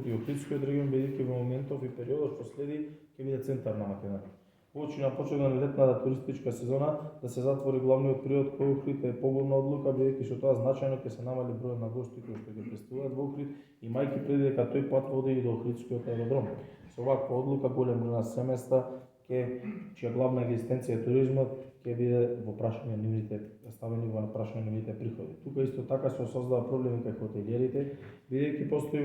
Охрид и Охридскиот регион, бидејќи во моментов и периодот што следи ќе биде центарна Македонија. Воочи на почеток на летната туристичка сезона да се затвори главниот приот кој Охрид е погубна одлука, бидејќи со тоа значајно ќе се намали бројот на гости кои што ќе пристигуваат во Охрид, имајќи предвид дека тој пат води и до Охридскиот аеродром. Со ваква одлука голем број на семејства чија главна екзистенција е туризмот ќе биде во прашање нивните ставени во прашање нивните приходи. Тука исто така се создава проблеми кај хотелиерите, бидејќи постои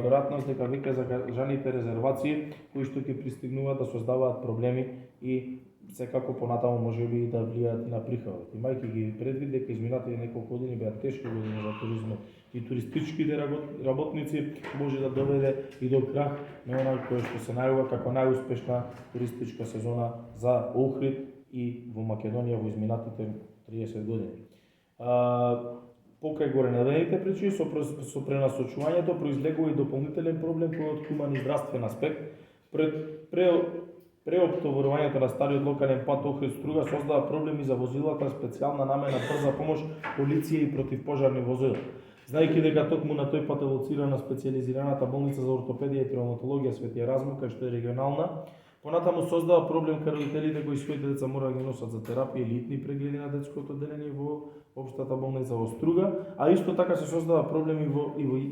веројатност дека веќе закажаните резервации кои што ќе пристигнуваат да создаваат проблеми и секако понатаму можеби и да влијаат на приходот. Имајќи ги предвид дека изминатите неколку години беа тешки години за туризмот и туристичките работници, може да доведе и до крах на она кое што се најавува како најуспешна туристичка сезона за Охрид и во Македонија во изминатите 30 години. Покрај горе наведените причини, со пренасочувањето произлегува и дополнителен проблем кој од хуман и здравствен аспект. Преоптоварувањето на стариот локален пат Охрид-Струга создава проблеми за возилата специјална намена брза помош, полиција и противпожарни возила. Знаејќи дека токму на тој пат е лоцирана специјализираната болница за ортопедија и травматологија Свети Еразм, кај што е регионална, понатаму создава проблем кај родителите кои своите деца мора да ги носат за терапија или итни прегледи на детското одделение во општата болница во Струга, а исто така се создава проблеми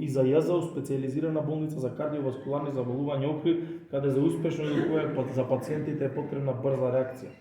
и за ЈЗУ, специјализирана болница за кардиоваскуларни заболувања Охрид, каде за успешно лекување за пациентите е потребна брза реакција.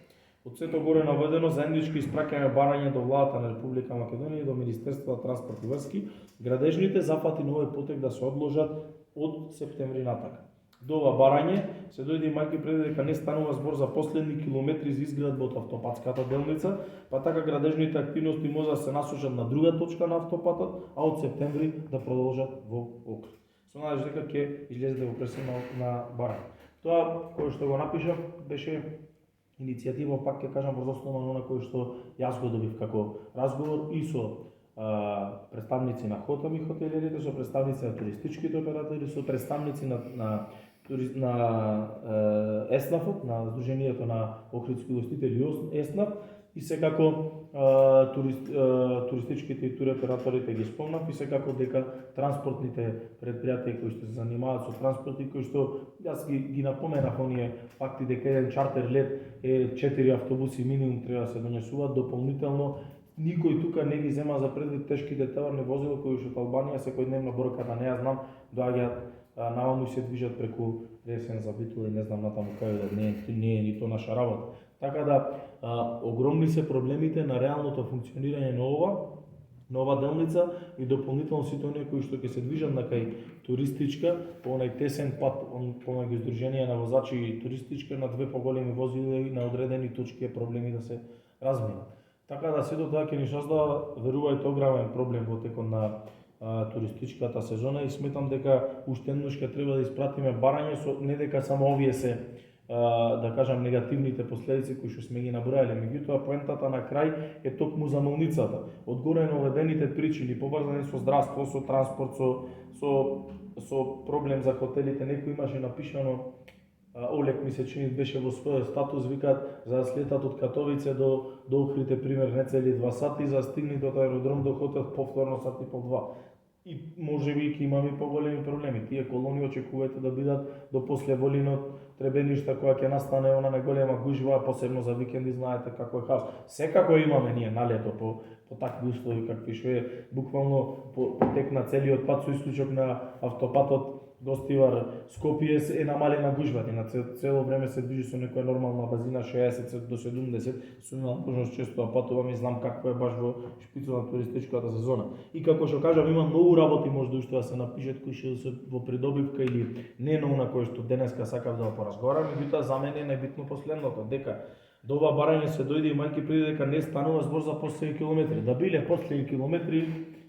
Од сето горе наведено, заеднички испраќаме барање до владата на Република Македонија и до Министерството за транспорт и врски, градежните зафати на овој потек да се одложат од септември натака. До ова барање се дојде имајќи предвид дека не станува збор за последни километри за изградба од автопатската делница, па така градежните активности може да се насочат на друга точка на автопатот, а од септември да продолжат во Охрид. Со надеж дека ќе излезете во пресена на барање. Тоа кој што го напишав беше иницијатива, пак ќе кажам, врз основа на она кој што јас го добив како разговор и со представници на хотели, хотелиерите, со представници на туристичките оператори, со представници на ЕСНАФ-от, на Сдруженијето на Охридски гостители ЕСНАФ, и секако туристичките и туроператорите ги спомнав, и секако дека транспортните предпријатија кои што се занимаваат со транспорти, кои што јас ги напоменав оние факти дека еден чартер лет е 4 автобуси минимум треба да се донесуваат дополнително. Никој тука не ги зема за предвид тешките товарни возила кои што од Албанија секојдневно броката, не ја знам, доаѓаат наваму и се движат преку Ресен за Битола и не знам натаму кај да не е ни то наша работа. Така да огромни се проблемите на реалното функционирање на ова делница и дополнително сите оние кои што ќе се движат на кај туристичка по онај тесен пат, по онај издружение на возачи и туристичка на две поголеми возила и на одредени точки е проблеми да се разминат. Така да сето тоа ќе ни создава, верувајте, огромен проблем во текот на туристичката сезона и сметам дека уште еднаш ќе треба да испратиме барање, не дека само овие се да кажам негативните последици кои што сме ги набројале, меѓутоа поентата на крај е токму за молницата. Од горе наведените причини поврзани со здравство, со транспорт, со проблем за хотелите, некој имаше напишано, Олег ми се чини беше во својот статус, викаат за да слетат од Катовице до Охрид пример не цели 2 сати, за стигнат од аеродром до хотел повторно сат и по 2. И можеби ќе имаме поголеми проблеми. Тие колони очекувајте да бидат до после волинот требеништа кога ќе настане она најголема гужва, посебно за викенди, знаете како е хаос. Секако имаме ние на лето по такви услови какви што е буквално потекна целиот пат со исклучок на автопатот Гостивар Скопје е намалена гужвата, на цело време се движи со некоја нормална базина 60 до 70, со можност често патувам и знам какво е баш во шпицот на туристичката сезона. И како што кажав, има многу работи може да уште да се напишат кои што се во придобивка или не на она кој што денеска сакав да поразговарам, меѓутоа за мене е најбитно последното, дека до ова барање се дојде имајќи преди дека не станува збор за последни километри. Да биле последни километри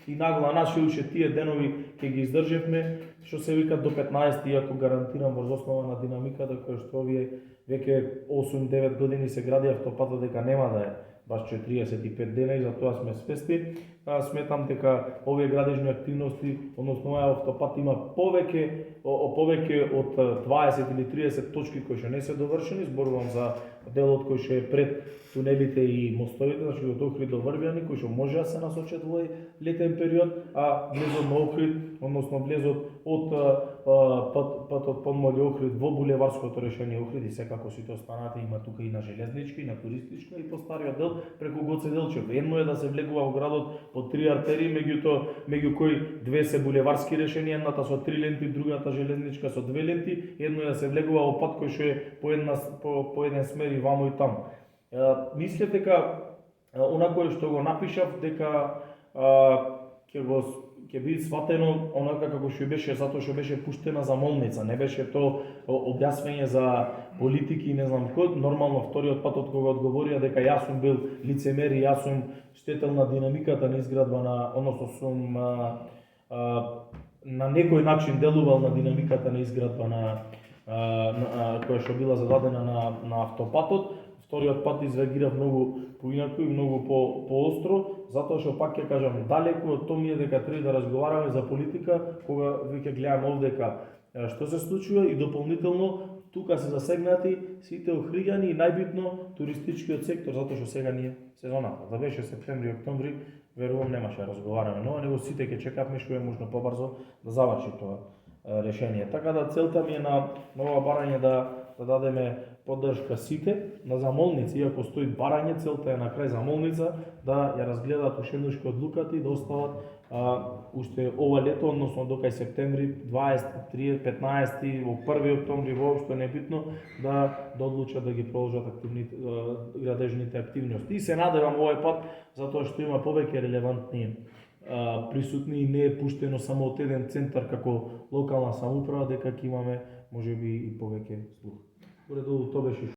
и нагла наши уште тие денови ќе ги издржевме, што се вика до 15, иако гарантирам врз основа на динамиката која што овие веќе 8-9 години се гради автопатот дека нема баш 45 дена и за тоа сме свесни. Сметам дека овие градежни активности, односно овој автопат има повеќе од 20 или 30 точки кои што не се довршени, зборувам за делот кој што е пред тунелите и мостовите, значи од Охрид до Врбјани, кои што може да се насочат во овој летен период, а влезот на Охрид, односно влезот од патот Подмолје Охрид во булеварското решение Охрид и секако сите останати има тука и на железнички, и на туристичка и по стариот дел преку Гоце Делчев. Едно е да се влегува во градот по 3 артерии, меѓу кои две се булеварски решенија, едната со 3 ленти, другата железничка со 2 ленти, едно е да се влегува во пат кој што е по еден смер и вамо и таму. Мислев дека онакој што го напишав дека ќе биде сватено онака како што беше, затоа што беше пуштена замолница, не беше то објаснење за политики, не знам кој. Нормално вториот пат од кога одговорија дека јас сум бил лицемер и јас сум штетел на динамиката на изградба на, односно сум на некој начин делувал на динамиката на изградба на која што била зададена на автопатот. Вториот пат изреагирав многу поинаку и многу поостро, затоа што пак ќе кажам, далеку од тоа ми е дека треба да разговараме за политика кога веќе гледаме овдека што се случува и дополнително тука се засегнати сите охриѓани и најбитно туристичкиот сектор, затоа што сега ние сезоната. Да беше септември, октомври, верувам немаше да разговараме, но него сите ќе чекавме што е можно побрзо да заврши тоа решение. Така да целта ми е на ова барање да дадеме поддршка сите на замолници, иако стои барање, целта е на крај замолница да ја разгледаат уште еднаш одлуката и да остават уште ова лето, односно до кај септември 20, 30, 15, во 1 октомври воопшто небитно да одлучат да ги продолжат градежните активности. И се надевам овој пат затоа што има повеќе релевантни присутни и не е пуштено само од еден центар како локална самоуправа, дека ќе имаме можеби и повеќе слух. Уредо, тоа беше